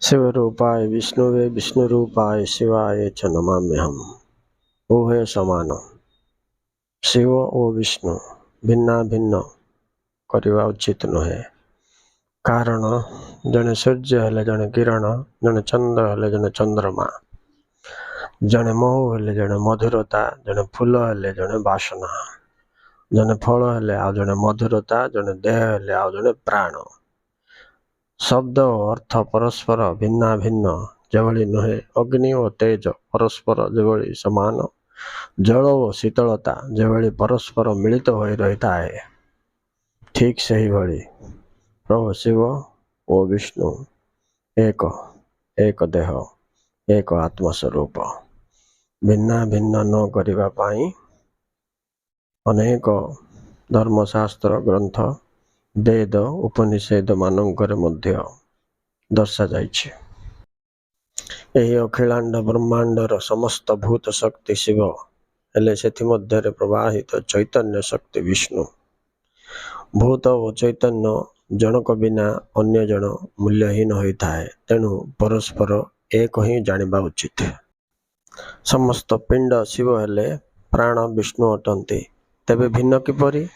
शिवरूपाय विष्णुवे विष्णुरूपाय शिवाय च नमाम्यहम्। उभय समान शिव ओ विष्णु भिन्ना भिन्न करवा उचित नुहे। कारण जने सूर्य हेले जने किरण, जने चंद्र हेले जने चंद्रमा, जने महू हेले जने मधुरता, जने फूल हेले जने बासना, जने फल हेले आ जने मधुरता, जने देह हेले आ जने प्राण। शब्द और अर्थ परस्पर भिन्ना भिन्न जेभली नुहे। अग्नि और तेज परस्पर जेभली समान, जल और शीतलता जेभली परस्पर मिलित होई रहिता है, ठीक सही भली प्रभु शिव ओ विष्णु एक एक देह एक आत्मस्वरूप। भिन्ना भिन्न न करिबा पाई अनेक धर्मशास्त्र ग्रंथ वेद उपनिषेद मानंकर मध्य दर्शा जाइछे। एही अखिलांड ब्रह्मांडर समस्त भूत शक्ति शिव हेले सेथि मध्य प्रवाहित चैतन्य शक्ति विष्णु। भूत और चैतन्य जनक बिना अन्य जन मूल्यहीन होता है, तेणु परस्पर एक ही जानिबा उचित। समस्त पिंड शिव हेले प्राण विष्णु अटंती, तेबे भिन्न किपरि?